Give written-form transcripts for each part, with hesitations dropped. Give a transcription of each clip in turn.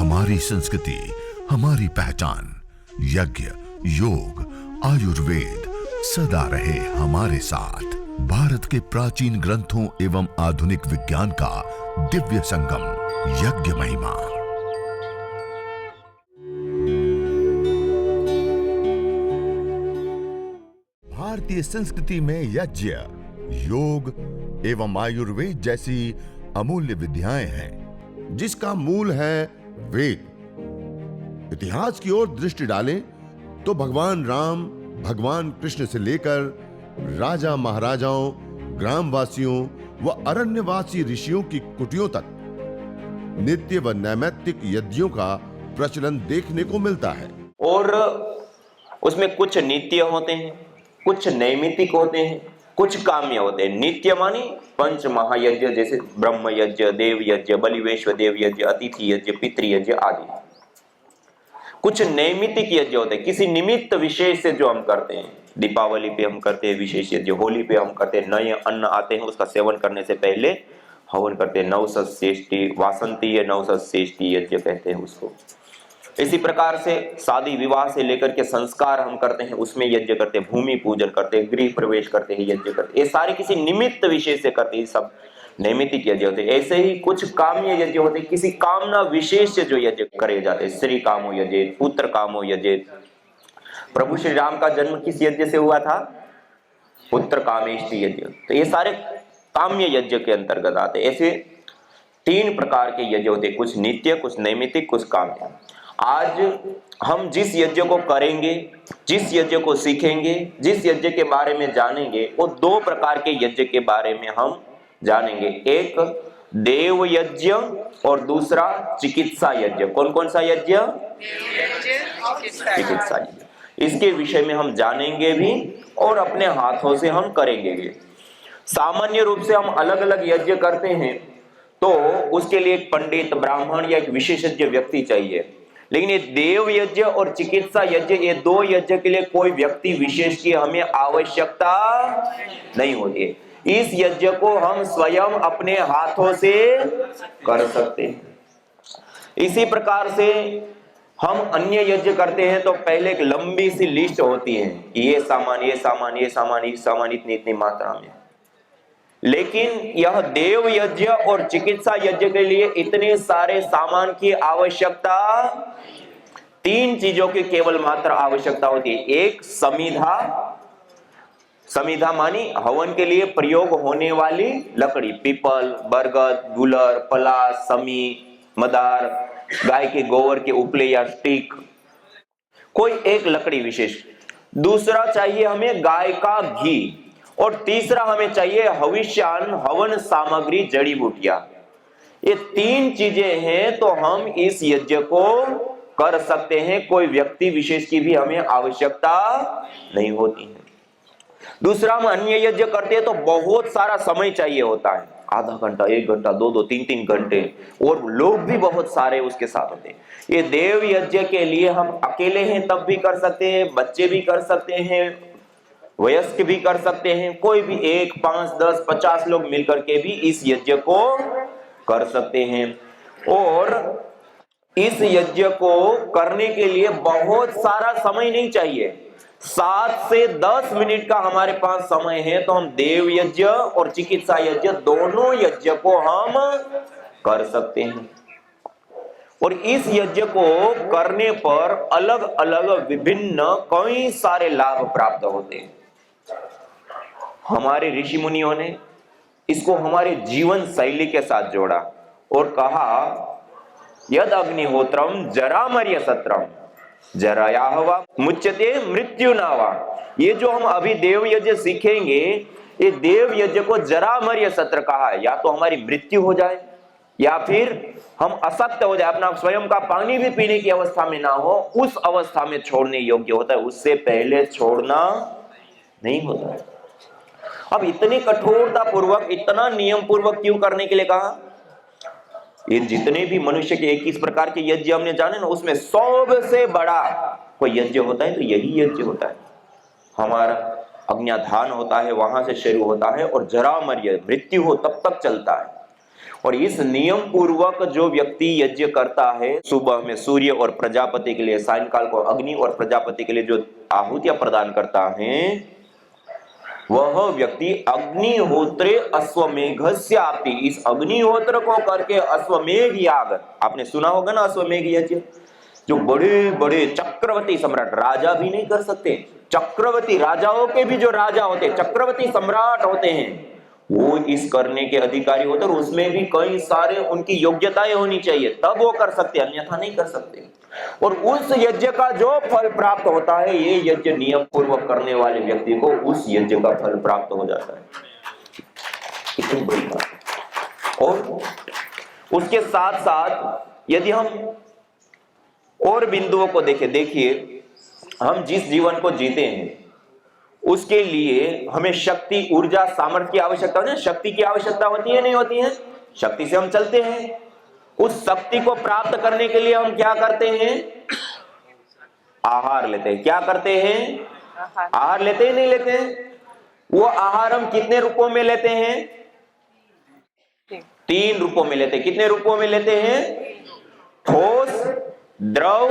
हमारी संस्कृति, हमारी पहचान। यज्ञ, योग, आयुर्वेद सदा रहे हमारे साथ। भारत के प्राचीन ग्रंथों एवं आधुनिक विज्ञान का दिव्य संगम, यज्ञ महिमा। भारतीय संस्कृति में यज्ञ, योग एवं आयुर्वेद जैसी अमूल्य विद्याएं हैं, जिसका मूल है वेद। इतिहास की ओर दृष्टि डालें तो भगवान राम, भगवान कृष्ण से लेकर राजा महाराजाओं, ग्रामवासियों व अरण्यवासी ऋषियों की कुटियों तक नित्य व नैमित्तिक यज्ञों का प्रचलन देखने को मिलता है। और उसमें कुछ नित्य होते हैं, कुछ नैमित्तिक होते हैं, कुछ काम्य होते हैं। नित्य मानी पंच महायज्ञ, जैसे ब्रह्म यज्ञ, देव यज्ञ, बलि वैश्व देव यज्ञ, अतिथि यज्ञ, पितृयज्ञ आदि। कुछ नैमित्तिक यज्ञ होते हैं, किसी निमित्त विशेष से जो हम करते हैं। दीपावली पे हम करते हैं विशेष यज्ञ, होली पे हम करते हैं, नए अन्न आते हैं उसका सेवन करने से पहले हवन करते हैं, नवसस्येष्टि, वासंतीय नवसस्येष्टि यज्ञ कहते हैं उसको। इसी प्रकार से शादी विवाह से लेकर के संस्कार हम करते हैं, उसमें यज्ञ करते हैं, भूमि पूजन करते हैं, गृह प्रवेश करते हैं, यज्ञ करते हैं। ये सारे किसी निमित्त विशेष से करते हैं, सब नैमित्तिक यज्ञ होते हैं। ऐसे ही कुछ काम्य यज्ञ होते हैं, किसी कामना विशेष से जो यज्ञ करे जाते हैं। श्री कामो यज्ञ, पुत्र कामो यज्ञ। प्रभु श्री राम का जन्म किस यज्ञ से हुआ था? पुत्र कामेष्टि यज्ञ। तो ये सारे काम्य यज्ञ के अंतर्गत आते हैं। ऐसे 3 प्रकार के यज्ञ होते हैं, कुछ नित्य, कुछ नैमित्तिक, कुछ काम्य। आज हम जिस यज्ञ को करेंगे, जिस यज्ञ को सीखेंगे, जिस यज्ञ के बारे में जानेंगे, वो 2 प्रकार के यज्ञ के बारे में हम जानेंगे। एक देव यज्ञ और दूसरा चिकित्सा यज्ञ। कौन कौन सा यज्ञ? चिकित्सा यज्ञ। इसके विषय में हम जानेंगे भी और अपने हाथों से हम करेंगे भी। सामान्य रूप से हम अलग अलग यज्ञ करते हैं तो उसके लिए एक पंडित, ब्राह्मण या एक विशेषज्ञ व्यक्ति चाहिए। लेकिन ये देव यज्ञ और चिकित्सा यज्ञ, ये 2 यज्ञ के लिए कोई व्यक्ति विशेष की हमें आवश्यकता नहीं होती है। इस यज्ञ को हम स्वयं अपने हाथों से कर सकते हैं। इसी प्रकार से हम अन्य यज्ञ करते हैं तो पहले एक लंबी सी लिस्ट होती है, ये सामान, ये सामान, ये सामान, ये सामान इतनी इतनी मात्रा में। लेकिन यह देव यज्ञ और चिकित्सा यज्ञ के लिए इतने सारे सामान की आवश्यकता, 3 चीजों की केवल मात्र आवश्यकता होती है। एक समीधा, समीधा मानी हवन के लिए प्रयोग होने वाली लकड़ी, पीपल, बरगद, गुलर, पलाश, समी, मदार, गाय के गोबर के उपले या स्टिक, कोई एक लकड़ी विशेष। दूसरा चाहिए हमें गाय का घी और तीसरा हमें चाहिए हविष्यान, हवन सामग्री, जड़ी बूटियां। ये 3 चीजें हैं तो हम इस यज्ञ को कर सकते हैं, कोई व्यक्ति विशेष की भी हमें आवश्यकता नहीं होती है। दूसरा, हम अन्य यज्ञ करते हैं तो बहुत सारा समय चाहिए होता है, आधा घंटा, 1 घंटा, 2-2, 3-3 घंटे, और लोग भी बहुत सारे उसके साथ होते हैं। ये देव यज्ञ के लिए हम अकेले हैं तब भी कर सकते हैं, बच्चे भी कर सकते हैं, वयस्क भी कर सकते हैं, कोई भी 1, 5, 10, 50 लोग मिलकर के भी इस यज्ञ को कर सकते हैं। और इस यज्ञ को करने के लिए बहुत सारा समय नहीं चाहिए, 7 से 10 मिनट का हमारे पास समय है तो हम देव यज्ञ और चिकित्सा यज्ञ दोनों यज्ञ को हम कर सकते हैं। और इस यज्ञ को करने पर अलग अलग विभिन्न कई सारे लाभ प्राप्त होते हैं। हमारे ऋषि मुनियों ने इसको हमारे जीवन शैली के साथ जोड़ा और कहा, यद अग्निहोत्रम जरामर्य सत्रम जरायाहवा मुच्यते मृत्यु नावा। ये जो हम अभी देव यज्ञ सीखेंगे, ये देव यज्ञ को जरामर्य सत्र कहा है। या तो हमारी मृत्यु हो जाए या फिर हम अशक्त हो जाए, अपना स्वयं का पानी भी पीने की अवस्था में ना हो, उस अवस्था में छोड़ने योग्य होता है, उससे पहले छोड़ना नहीं होता है। अब इतनी कठोरता पूर्वक, इतना नियम पूर्वक क्यों करने के लिए कहा? ये जितने भी मनुष्य के 21 प्रकार के यज्ञ हमने जाने ना, उसमें सबसे बड़ा कोई यज्ञ होता है तो यही यज्ञ होता है। हमारा अज्ञाधान होता है, वहां से शुरू होता है और जरामर्य मृत्यु हो तब तक चलता है। और इस नियम पूर्वक जो व्यक्ति यज्ञ करता है, सुबह में सूर्य और प्रजापति के लिए, सायंकाल को अग्नि और प्रजापति के लिए जो आहुतियां प्रदान करता है, वह व्यक्ति अग्निहोत्रे अश्वमेघस्यापि, इस अग्निहोत्र को करके अश्वमेघ याग, आपने सुना होगा ना अश्वमेघ यज्ञ, जो बड़े बड़े चक्रवर्ती सम्राट, राजा भी नहीं कर सकते, चक्रवर्ती राजाओं के भी जो राजा होते, चक्रवर्ती सम्राट होते हैं, वो इस करने के अधिकारी होते, और उसमें भी कई सारे उनकी योग्यताएं होनी चाहिए, तब वो कर सकते, अन्यथा नहीं कर सकते। और उस यज्ञ का जो फल प्राप्त होता है, ये यज्ञ नियम पूर्वक करने वाले व्यक्ति को उस यज्ञ का फल प्राप्त हो जाता है। कितनी बड़ी बात है। और उसके साथ साथ यदि हम और बिंदुओं को देखें, देखिए हम जिस जीवन को जीते हैं उसके लिए हमें शक्ति, ऊर्जा, सामर्थ्य की आवश्यकता होती है। शक्ति की आवश्यकता होती है, नहीं होती है? शक्ति से हम चलते हैं। उस शक्ति को प्राप्त करने के लिए हम क्या करते हैं? आहार लेते हैं। क्या करते हैं? आहार लेते हैं, नहीं लेते हैं? वो आहार हम कितने रूपों में लेते हैं? 3 रूपों में लेते हैं। कितने रूपों में लेते हैं? ठोस, द्रव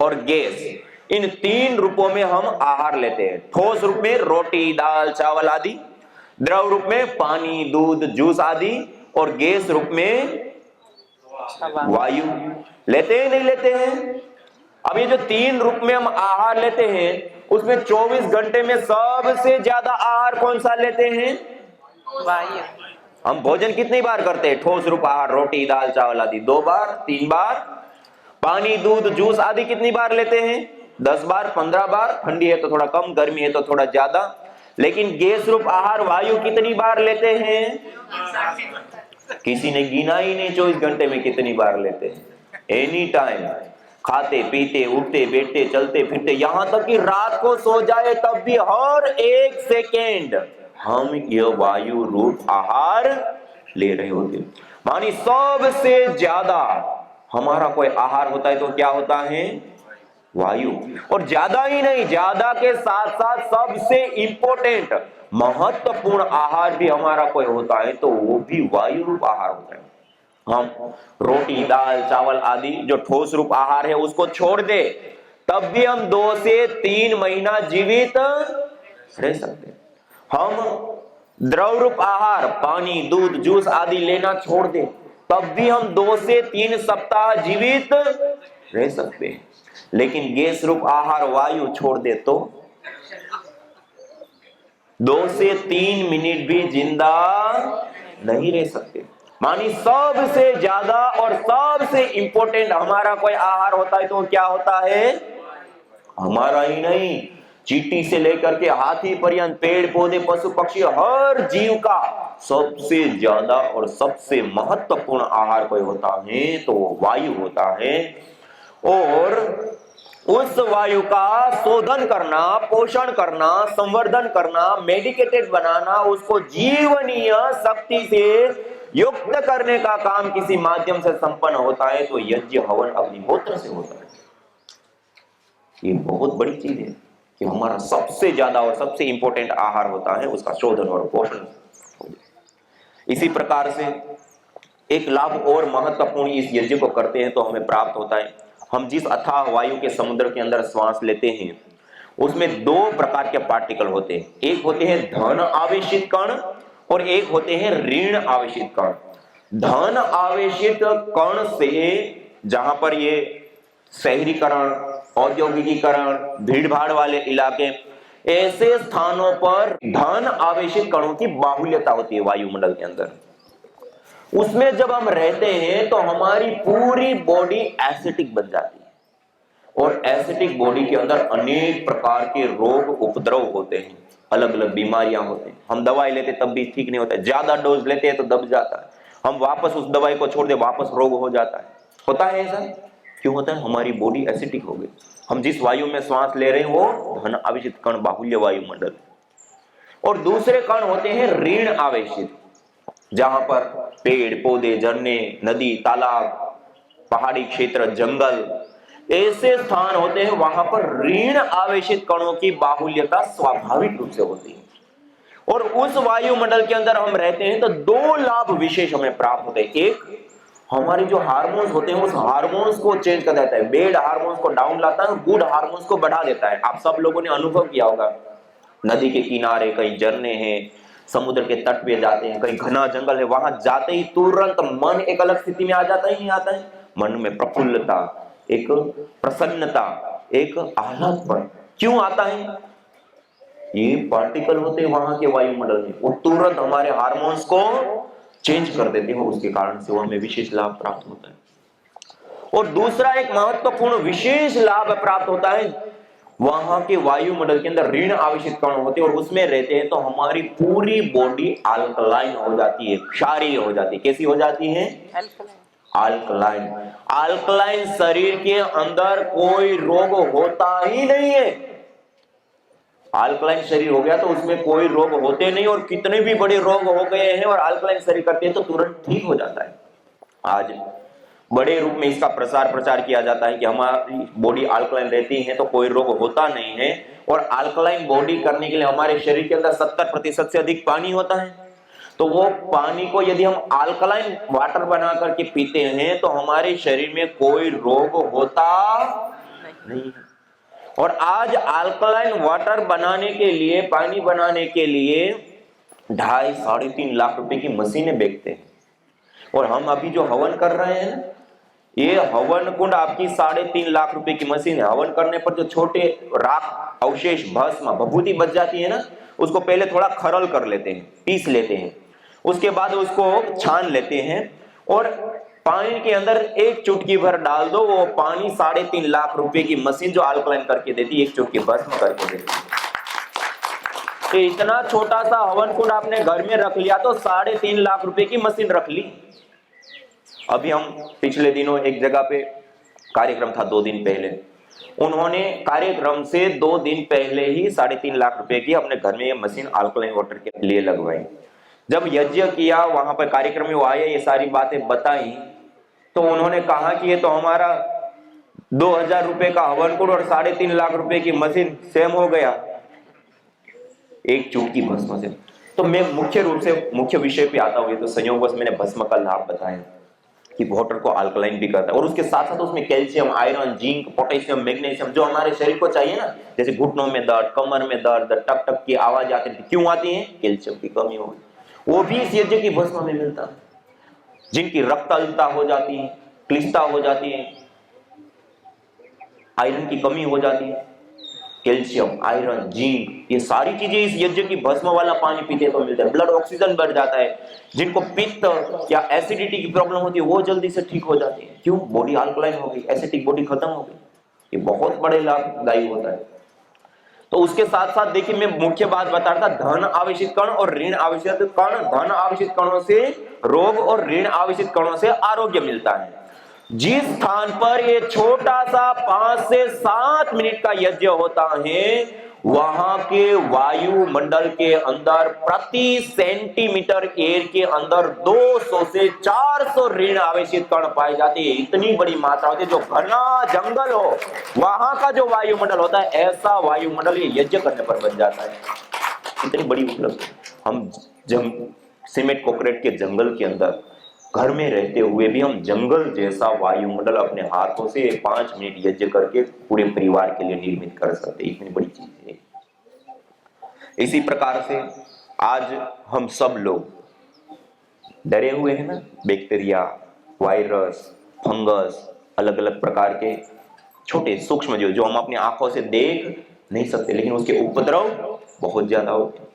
और गैस। इन 3 रूपों में हम आहार लेते हैं। ठोस रूप में रोटी, दाल, चावल आदि, द्रव रूप में पानी, दूध, जूस आदि, और गैस रूप में वायु। लेते हैं, नहीं लेते हैं? अब ये जो 3 रूप में हम आहार लेते हैं, उसमें 24 घंटे में सबसे ज्यादा आहार कौन सा लेते हैं? वायु। हम भोजन कितनी बार करते हैं? ठोस रूप आहार, रोटी, दाल, चावल आदि 2 बार, 3 बार। पानी, दूध, जूस आदि कितनी बार लेते हैं? 10 बार, 15 बार। ठंडी है तो थोड़ा कम, गर्मी है तो थोड़ा ज्यादा। लेकिन गैस रूप आहार, वायु कितनी बार लेते हैं? किसी ने गिना ही नहीं 24 घंटे में कितनी बार लेते हैं। एनी टाइम, खाते पीते, उठते बैठते, चलते फिरते, यहां तक कि रात को सो जाए तब भी हर 1 सेकेंड हम ये वायु रूप आहार ले रहे होते। मानी सबसे ज्यादा हमारा कोई आहार होता है तो क्या होता है? वायु। और ज्यादा ही नहीं, ज्यादा के साथ साथ सबसे इंपॉर्टेंट, महत्वपूर्ण आहार भी हमारा कोई होता है तो वो भी वायु रूप आहार होता है। हम रोटी, दाल, चावल आदि जो ठोस रूप आहार है उसको छोड़ दे, तब भी हम 2 से 3 महीना जीवित रह सकते हैं। हम द्रव रूप आहार, पानी, दूध, जूस आदि लेना छोड़ दे, तब भी हम 2 से 3 सप्ताह जीवित रह सकते हैं। लेकिन गैस रूप आहार, वायु छोड़ दे तो 2 से 3 मिनट भी जिंदा नहीं रह सकते। मानी सबसे ज्यादा और सबसे इंपॉर्टेंट हमारा कोई आहार होता है तो क्या होता है? हमारा ही नहीं, चींटी से लेकर के हाथी पर्यंत, पेड़ पौधे, पशु पक्षी, हर जीव का सबसे ज्यादा और सबसे महत्वपूर्ण आहार कोई होता है तो वायु होता है। और उस वायु का शोधन करना, पोषण करना, संवर्धन करना, मेडिकेटेड बनाना, उसको जीवनीय शक्ति से युक्त करने का काम किसी माध्यम से संपन्न होता है तो यज्ञ, हवन, अग्निहोत्र से होता है। ये बहुत बड़ी चीज है कि हमारा सबसे ज्यादा और सबसे इंपॉर्टेंट आहार होता है, उसका शोधन और पोषण। इसी प्रकार से एक लाभ और महत्वपूर्ण इस यज्ञ को करते हैं तो हमें प्राप्त होता है। हम जिस अथाह वायु के समुद्र के अंदर श्वास लेते हैं उसमें 2 प्रकार के पार्टिकल होते हैं। एक होते हैं धन आवेशित कण और एक होते हैं ऋण आवेशित कण। धन आवेशित कण से, जहां पर ये शहरीकरण, औद्योगिकीकरण, भीड़ भाड़ वाले इलाके, ऐसे स्थानों पर धन आवेशित कणों की बाहुल्यता होती है वायुमंडल के अंदर। उसमें जब हम रहते हैं तो हमारी पूरी बॉडी एसिडिक बन जाती है और एसिडिक बॉडी के अंदर अनेक प्रकार के रोग उपद्रव होते हैं, अलग अलग बीमारियां होते हैं। हम दवाई लेते तब भी ठीक नहीं होता है, ज्यादा डोज लेते हैं तो दब जाता है, हम वापस उस दवाई को छोड़ दे वापस रोग हो जाता है। होता है ऐसा? क्यों होता है? हमारी बॉडी एसिडिक हो गई। हम जिस वायु में श्वास ले रहे हैं वो धन आवेशित कण, बाहुल्य वायुमंडल। और दूसरे कण होते हैं ऋण आवेशित, जहां पर पेड़ पौधे, झरने, नदी, तालाब, पहाड़ी क्षेत्र, जंगल, ऐसे स्थान होते हैं, वहां पर ऋण आवेशित कणों की बाहुल्यता स्वाभाविक रूप से होती है। और उस वायुमंडल के अंदर हम रहते हैं तो दो लाभ विशेष हमें प्राप्त होते हैं। एक, हमारे जो हार्मोन्स होते हैं उस हार्मोन्स को चेंज कर देता है, बैड हार्मोन्स को डाउन लाता है, गुड हार्मोन्स को बढ़ा देता है। आप सब लोगों ने अनुभव किया होगा, नदी के किनारे कहीं झरने हैं, समुद्र के तट पे जाते हैं, कहीं घना जंगल है, वहां जाते ही तुरंत मन एक अलग स्थिति में आ जाता है, नहीं आता है? मन में प्रफुल्लता, एक प्रसन्नता, एक आह्लादपन। क्यों आता है? ये पार्टिकल होते हैं वहां के वायुमंडल में, वो तुरंत हमारे हार्मोन्स को चेंज कर देते हैं, उसके कारण से वो हमें विशेष लाभ प्राप्त होता है। और दूसरा एक महत्वपूर्ण विशेष लाभ प्राप्त होता है, वहां के वायुमंडल के अंदर ऋण आवेशित कण होते हैं और उसमें रहते हैं तो हमारी पूरी बॉडी अल्कलाइन हो जाती है, क्षारीय हो जाती है। कैसी हो जाती है? अल्कलाइन। अल्कलाइन शरीर के अंदर कोई रोग होता ही नहीं है। अल्कलाइन शरीर हो गया तो उसमें कोई रोग होते नहीं, और कितने भी बड़े रोग हो गए हैं और अल्कलाइन शरीर करते हैं तो तुरंत ठीक हो जाता है। आज बड़े रूप में इसका प्रचार किया जाता है कि हमारी बॉडी अल्कलाइन रहती है तो कोई रोग होता नहीं है, और अल्कलाइन बॉडी करने के लिए हमारे शरीर के अंदर 70% से अधिक पानी होता है। तो वो पानी को यदि हम अल्कलाइन वाटर बना करके पीते हैं तो हमारे शरीर में कोई रोग होता नहीं है। और आज अल्कलाइन वाटर बनाने के लिए, पानी बनाने के लिए 2.5-3.5 लाख रुपए की मशीनें बेचते हैं। और हम अभी जो हवन कर रहे हैं, ये हवन कुंड आपकी 3.5 लाख रुपए की मशीन है। हवन करने पर जो छोटे राख अवशेष भस्म भभूति बच जाती है ना, उसको पहले थोड़ा खरल कर लेते हैं, पीस लेते हैं, उसके बाद उसको छान लेते हैं और पानी के अंदर एक चुटकी भर डाल दो, वो पानी 3.5 लाख रुपए की मशीन जो अल्कलाइन करके देती है, एक चुटकी भस्म करके देती है। तो इतना छोटा सा हवन कुंड आपने घर में रख लिया तो 3.5 लाख रुपए की मशीन रख ली। अभी हम पिछले दिनों एक जगह पे कार्यक्रम था, 2 दिन पहले, उन्होंने कार्यक्रम से 2 दिन पहले ही 3.5 लाख रुपए की अपने घर में ये मशीन अल्कलाइन वाटर के लिए लगवाई। जब यज्ञ किया, वहां पर कार्यक्रम में वो आए, ये सारी बातें बताई, तो उन्होंने कहा कि ये तो हमारा 2000 रुपए का हवन कुंड और 3.5 लाख रुपए की मशीन सेम हो गया एक चुटकी भस्म से। तो मैं मुख्य विषय पे आता हूं। ये तो संयोगवश मैंने भस्म का लाभ बताया कि वाटर को अल्कलाइन भी करता है, और उसके साथ साथ उसमें calcium, iron, zinc, potassium, magnesium जो हमारे शरीर को चाहिए ना, जैसे घुटनों में दर्द, कमर में दर्द, टक टक की आवाज आती है, क्यों आती है? कैल्शियम की कमी हो गई, वो भी इस यज्ञ की भस्म में मिलता है। जिनकी रक्तअल्पता हो जाती है, क्लिष्टता हो जाती है, आयरन की कमी हो जाती है, कैल्शियम, आयरन, जिंक, ये सारी चीजें इस यज्ञ की भस्म वाला पानी पीते तो मिलता है। ब्लड ऑक्सीजन बढ़ जाता है, जिनको पित्त या एसिडिटी की प्रॉब्लम होती है वो जल्दी से ठीक हो जाती है। क्यों? बॉडी अल्कलाइन हो गई, एसिडिक बॉडी खत्म हो गई। ये बहुत बड़े लाभदायी होता है। तो उसके साथ साथ देखिए, मैं मुख्य बात बता रहा था, धन आवेशित कण और ऋण आवेशित कण। धन आवेशित कणों से रोग और ऋण आवेशित कणों से आरोग्य मिलता है। जिस स्थान पर ये छोटा सा 5 से 7 मिनट का यज्ञ होता है, वहां के वायुमंडल के अंदर प्रति सेंटीमीटर एयर के अंदर 200 से 400 ऋण आवेशित कण पाए जाते हैं। इतनी बड़ी मात्रा होती है। जो घना जंगल हो, वहां का जो वायुमंडल होता है, ऐसा वायुमंडल ये यज्ञ करने पर बन जाता है। इतनी बड़ी उपलब्धि। हम सीमेंट कंक्रीट के जंगल के अंदर घर में रहते हुए भी हम जंगल जैसा वायुमंडल अपने हाथों से 5 मिनट यज्ञ करके पूरे परिवार के लिए निर्मित कर सकते हैं। इतनी बड़ी चीज है। इसी प्रकार से आज हम सब लोग डरे हुए हैं ना, बैक्टीरिया, वायरस, फंगस, अलग अलग प्रकार के छोटे सूक्ष्म जीव जो हम अपनी आंखों से देख नहीं सकते, लेकिन उसके उपद्रव बहुत ज्यादा होते हैं,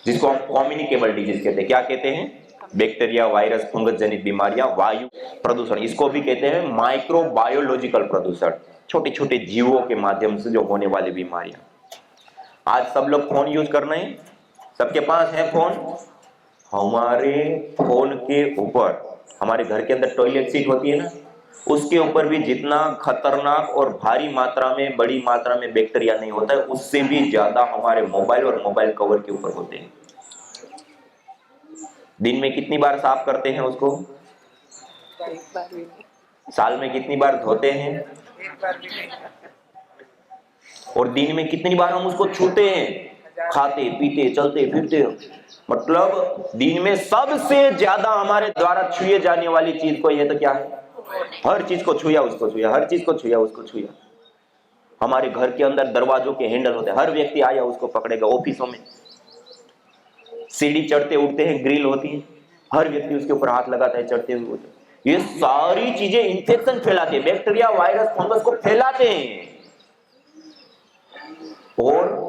जिसको हम कम्युनिकेबल डिजीज कहते हैं। क्या कहते हैं? बैक्टीरिया, वायरस, फंगस जनित बीमारियां, वायु प्रदूषण, इसको भी कहते हैं माइक्रोबायोलॉजिकल प्रदूषण, छोटे छोटे जीवों के माध्यम से जो होने वाली बीमारियां। आज सब लोग फोन यूज कर रहे हैं, सबके पास है फोन। हमारे फोन के ऊपर, हमारे घर के अंदर टॉयलेट सीट होती है ना, उसके ऊपर भी जितना खतरनाक और भारी मात्रा में, बड़ी मात्रा में बैक्टीरिया नहीं होता है, उससे भी ज्यादा हमारे मोबाइल और मोबाइल कवर के ऊपर होते हैं। दिन में कितनी बार साफ करते हैं उसको? एक बार भी नहीं। साल में कितनी बार धोते हैं? एक बार भी नहीं। और दिन में कितनी बार हम उसको छूते हैं? खाते पीते चलते फिरते, मतलब दिन में सबसे ज्यादा हमारे द्वारा छुए जाने वाली चीज कोई है तो क्या है? हर चीज को छुआ उसको छुआ, हर चीज को छुआ उसको छुआ। हमारे घर के अंदर दरवाजों के हैंडल होते हैं, हर व्यक्ति आया उसको पकड़ेगा। ऑफिसों में सीढ़ी चढ़ते उठते हैं, ग्रिल होती है, हर व्यक्ति उसके ऊपर हाथ लगाता है चढ़ते हुए। ये सारी चीजें इंफेक्शन फैलाते हैं, बैक्टीरिया वायरस फंगस को फैलाते हैं, और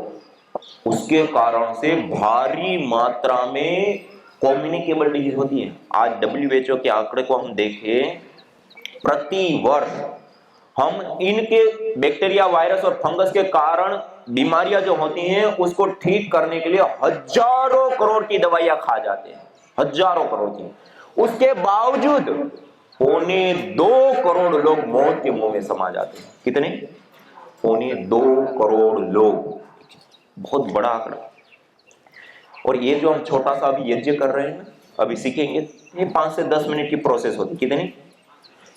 उसके कारण से भारी मात्रा में कम्युनिकेबल डिजीज होती है। आज WHO के आंकड़े को हम देखें, प्रति वर्ष हम इनके बैक्टीरिया वायरस और फंगस के कारण बीमारियां जो होती हैं उसको ठीक करने के लिए हजारों करोड़ की दवाइयां खा जाते हैं, हजारों करोड़ की। उसके बावजूद 2.25 करोड़ लोग मौत के मुंह में समा जाते हैं। कितने? 2.25 करोड़ लोग, बहुत बड़ा आंकड़ा। और ये जो हम छोटा सा अभी यज्ञ कर रहे हैं, अभी सीखेंगे, ये 5 से 10 मिनट की प्रोसेस होती है। कितनी?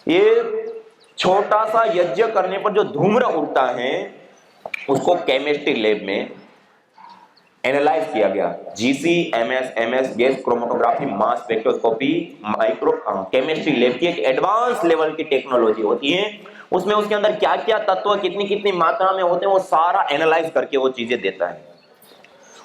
ये छोटा सा यज्ञ करने पर जो धूम्र उड़ता है उसको केमिस्ट्री लैब में एनालाइज किया गया। GC-MS, MS gas chromatography, mass spectroscopy, micro chemistry lab की एक एडवांस लेवल की टेक्नोलॉजी होती है। उसमें उसके अंदर क्या क्या तत्व कितनी कितनी मात्रा में होते हैं वो सारा एनालाइज करके वो चीजें देता है।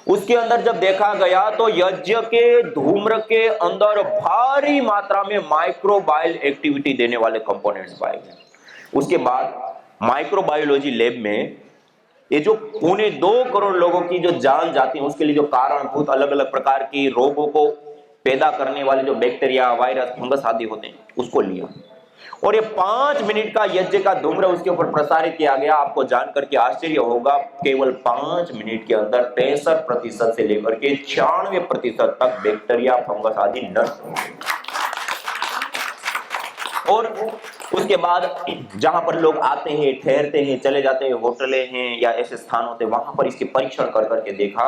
उसके अंदर जब देखा गया तो यज्ञ के धूम्र के अंदर भारी मात्रा में माइक्रोबायल एक्टिविटी देने वाले कंपोनेंट्स पाए गए। उसके बाद माइक्रोबायोलॉजी लैब में ये जो 2.25 करोड़ लोगों की जो जान जाती है उसके लिए जो कारणभूत अलग अलग प्रकार की रोगों को पैदा करने वाले जो बैक्टीरिया वायरस फंगस आदि होते हैं उसको लिया, और ये 5 मिनट का यज्ञ का धूम्र उसके ऊपर प्रसारित किया गया। आपको जानकर के आश्चर्य होगा, केवल 5 मिनट के अंदर 63% से लेकर के 96% तक बैक्टीरिया फंगस आदि नष्ट हो गए। और उसके बाद जहां पर लोग आते हैं, ठहरते हैं, चले जाते हैं, होटलें हैं या ऐसे स्थान होते हैं, वहां पर इसके परीक्षण कर करके देखा,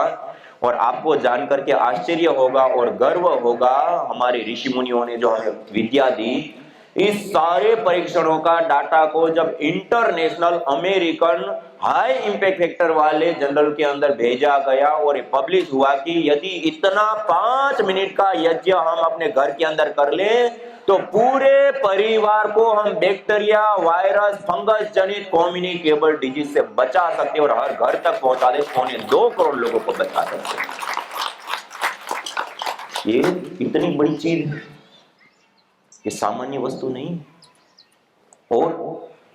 और आपको जानकर के आश्चर्य होगा और गर्व होगा, हमारे ऋषि मुनियों ने जो हमें विद्या दी, इस सारे परीक्षणों का डाटा को जब international American high impact factor वाले जर्नल के अंदर भेजा गया और ये पब्लिश हुआ कि यदि इतना 5 मिनट का यज्ञ हम अपने घर के अंदर कर लें तो पूरे परिवार को हम बैक्टीरिया वायरस फंगस जनित कम्युनिकेबल डिजीज से बचा सकते और हर घर तक पहुंचा दे, 2.25 करोड़ लोगों को बचा सकते। ये इतनी बड़ी चीज है, ये सामान्य वस्तु नहीं। और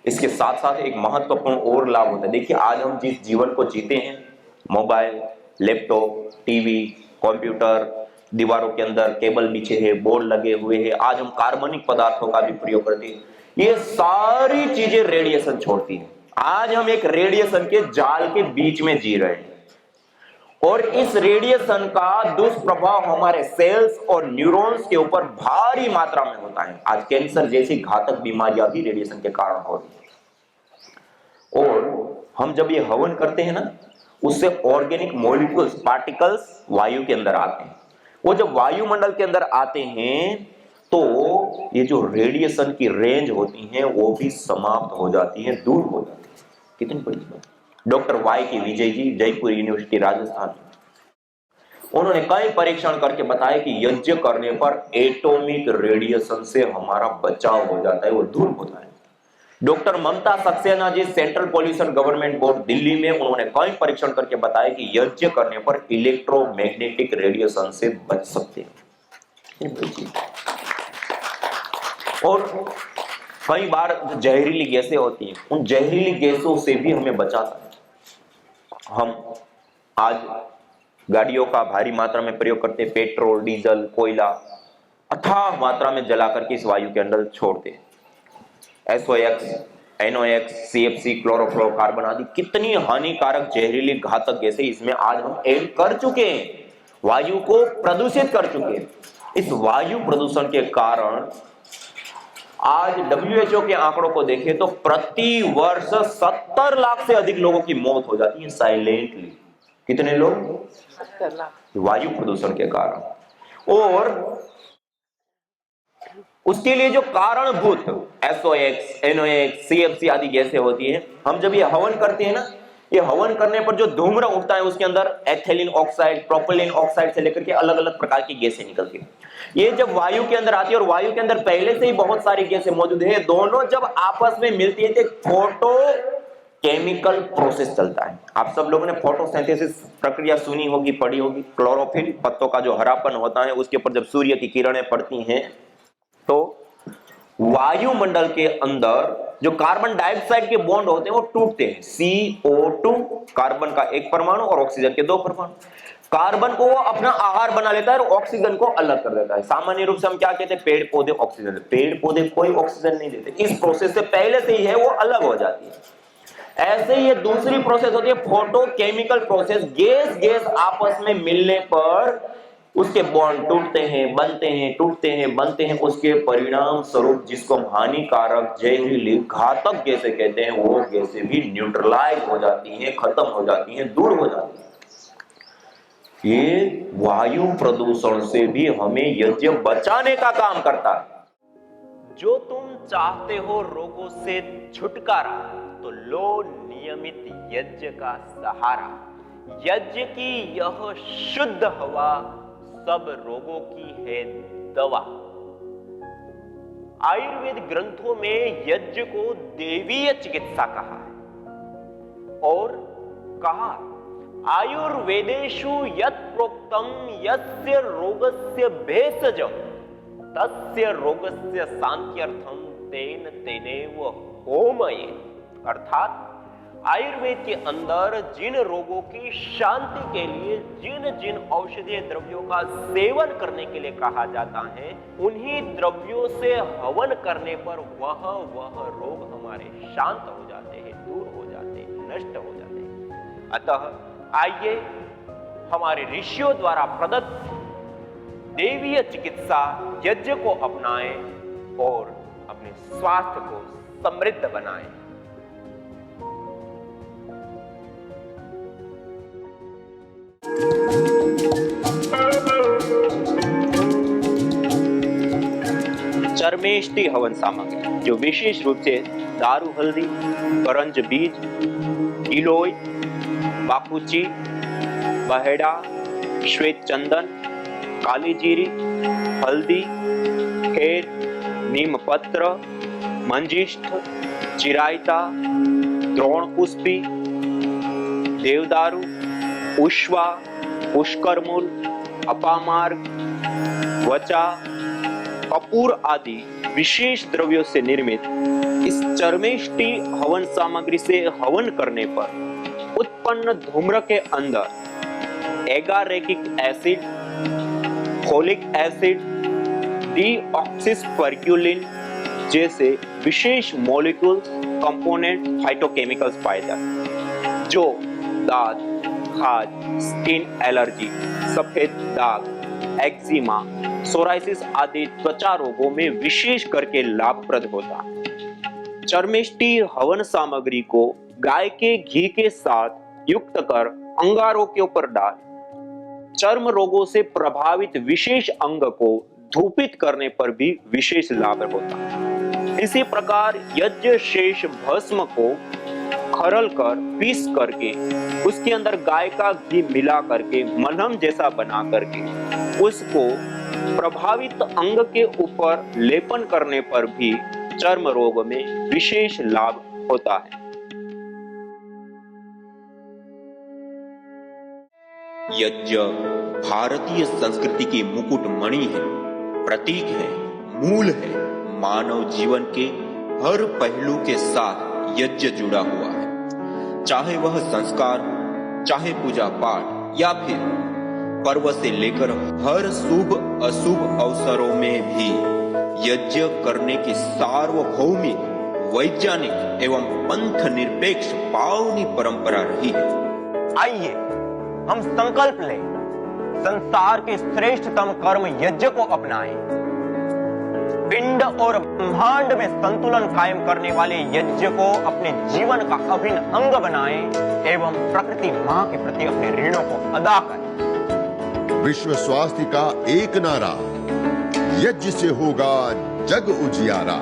इसके साथ साथ एक महत्वपूर्ण और लाभ होता है। देखिए, आज हम जिस जीवन को जीते हैं, मोबाइल, लैपटॉप, टीवी, कंप्यूटर, दीवारों के अंदर केबल बिछे हैं, बोर्ड लगे हुए हैं, आज हम कार्बनिक पदार्थों का भी प्रयोग करते हैं, ये सारी चीजें रेडिएशन छोड़ती हैं। आज हम एक रेडिएशन के जाल के बीच में जी रहे हैं, और इस रेडिएशन का दुष्प्रभाव हमारे सेल्स और न्यूरॉन्स के ऊपर भारी मात्रा में होता है। आज कैंसर जैसी घातक बीमारियां भी रेडिएशन के कारण हो रही है। और हम जब ये हवन करते हैं ना, उससे ऑर्गेनिक मॉलिक्यूल्स, पार्टिकल्स वायु के अंदर आते हैं। वो जब वायुमंडल के अंदर आते हैं तो ये जो रेडिएशन की रेंज होती है वो भी समाप्त हो जाती है, दूर हो जाती है। कितनी बड़ी बात। Doctor Y.K. Vijay ji, Jaipur university Rajasthan, उन्होंने कई परीक्षण करके बताया कि यज्ञ करने पर एटॉमिक रेडिएशन से हमारा बचाव हो जाता है, वो दूर होता है। Doctor Mamta Saxena ji, central pollution government board Delhi में, उन्होंने कई परीक्षण करके बताया कि यज्ञ करने पर इलेक्ट्रोमैग्नेटिक रेडिएशन से बच सकते हैं। और कई बार जो जहरीली गैसें होती हैं, उन जहरीली गैसों से भी हमें बचाता है। हम आज गाड़ियों का भारी मात्रा में प्रयोग करते हैं, पेट्रोल, डीजल, कोयला अथाह मात्रा में जला करके इस वायु के अंदर छोड़ते हैं। SOx, NOx, CFC, क्लोरोफ्लोरोकार्बन आदि कितनी हानिकारक जहरीली घातक गैसें इसमें आज हम ऐड कर चुके हैं, वायु को प्रदूषित कर चुके हैं। इस वायु प्रदूषण के कारण आज WHO के आंकड़ों को देखें तो प्रति वर्ष 70 लाख से अधिक लोगों की मौत हो जाती है साइलेंटली। कितने लोग? 70 लाख, वायु प्रदूषण के कारण। और उसके लिए जो कारणभूत SOx, NOx, CFC आदि गैसें होती हैं, हम जब ये हवन करते हैं ना, ये हवन करने पर जो धूम्र उठता है उसके अंदर एथिलीन ऑक्साइड, प्रोपिलीन ऑक्साइड से लेकर के अलग अलग प्रकार की गैसें निकलती है। ये जब वायु के अंदर आती है और वायु के अंदर पहले से ही बहुत सारी गैसें मौजूद है, दोनों जब आपस में मिलती है तो फोटो केमिकल प्रोसेस चलता है। आप सब लोगों ने फोटोसिंथेसिस प्रक्रिया सुनी होगी, पढ़ी होगी। क्लोरोफिल, पत्तों का जो हरापन होता है उसके ऊपर जब सूर्य की किरणें पड़ती हैं तो वायुमंडल के अंदर जो कार्बन डाइऑक्साइड के बॉन्ड होते हैं वो टूटते हैं। CO2 कार्बन का एक परमाणु और ऑक्सीजन के 2 परमाणु। कार्बन को वो अपना आहार बना लेता है और ऑक्सीजन को अलग कर देता है। सामान्य रूप से हम क्या कहते हैं, पेड़ पौधे ऑक्सीजन, पेड़ पौधे कोई ऑक्सीजन नहीं देते। इस प्रोसेस से पहले से ही है वो अलग हो जाती है। ऐसे ही ये दूसरी प्रोसेस होती है फोटोकेमिकल प्रोसेस। गैस गैस आपस में मिलने पर उसके बॉन्ड टूटते हैं, बनते हैं, टूटते हैं, बनते हैं। उसके परिणाम स्वरूप जिसको हम हानिकारक, जहरीली, घातक गैसें कहते हैं, वो गैसें भी न्यूट्रलाइज हो जाती हैं, खत्म हो जाती हैं, दूर हो जाती हैं। ये वायु प्रदूषण से भी हमें यज्ञ बचाने का काम करता है। जो तुम चाहते हो रोगों से छुटकारा, तो लो नियमित यज्ञ का सहारा। यज्ञ की यह शुद्ध हवा सब रोगों की है दवा। आयुर्वेद ग्रंथों में यज्ञ को देवीय चिकित्सा कहा है और कहा आयुर्वेदेषु यत् प्रोक्तम यस्य रोगस्य भेषजम तस्य रोगस्य शांत्यर्थम तेन तेनेव होमये। अर्थात आयुर्वेद के अंदर जिन रोगों की शांति के लिए जिन जिन औषधीय द्रव्यों का सेवन करने के लिए कहा जाता है, उन्हीं द्रव्यों से हवन करने पर वह रोग हमारे शांत हो जाते हैं, दूर हो जाते हैं, नष्ट हो जाते हैं। अतः आइए हमारे ऋषियों द्वारा प्रदत्त देवीय चिकित्सा यज्ञ को अपनाएं और अपने स्वास्थ्य को समृद्ध बनाएं। चर्मेष्टि हवन सामग्री जो विशेष रूप से दारू हल्दी, करंज बीज, गिलोय, बाकुची, बहेड़ा, श्वेत चंदन, काली जीरी, हल्दी, खेर, नीम पत्र, मंजिष्ठ, चिरायता, द्रोण पुष्पी, देवदारू, उश्वा, पुष्करमूल, अपामार्ग, वचा, कपूर आदि विशेष द्रव्यों से निर्मित इस चर्मेष्टि हवन सामग्री से हवन करने पर उत्पन्न धूम्र के अंदर एगारेकिक एसिड, फोलिक एसिड, डीऑक्सिस्पर्क्यूलिन जैसे विशेष मॉलिक्यूल्स, कंपोनेंट, फाइटोकेमिकल्स पाए जाते जो दांत, खाज, स्किन एलर्जी, सफेद दाग, एक्जिमा, सोराइसिस आदि त्वचा रोगों में विशेष करके लाभप्रद होता है। चर्मेष्टि हवन सामग्री को गाय के घी के साथ युक्त कर अंगारों के ऊपर डाल चर्म रोगों से प्रभावित विशेष अंग को धूपित करने पर भी विशेष लाभ होता है। इसी प्रकार यज्ञ शेष भस्म को खरल कर पीस करके उसके अंदर गाय का घी मिला करके मलहम जैसा बना करके उसको प्रभावित अंग के ऊपर लेपन करने पर भी चर्म रोग में विशेष लाभ होता है। यज्ञ भारतीय संस्कृति की मुकुट मणि है, प्रतीक है, मूल है। मानव जीवन के हर पहलू के साथ यज्ञ जुड़ा हुआ है, चाहे वह संस्कार, चाहे पूजा पाठ या फिर पर्व से लेकर हर शुभ अशुभ अवसरों में भी यज्ञ करने की सार्वभौमिक, वैज्ञानिक एवं पंथ निरपेक्ष पावनी परंपरा रही है। आइए हम संकल्प लें, संसार के श्रेष्ठतम कर्म यज्ञ को अपनाएं। पिंड और ब्रह्मांड में संतुलन कायम करने वाले यज्ञ को अपने जीवन का अभिन्न अंग बनाएं एवं प्रकृति मां के प्रति अपने ऋणों को अदा करें। विश्व स्वास्थ्य का एक नारा, यज्ञ से होगा जग उजियारा।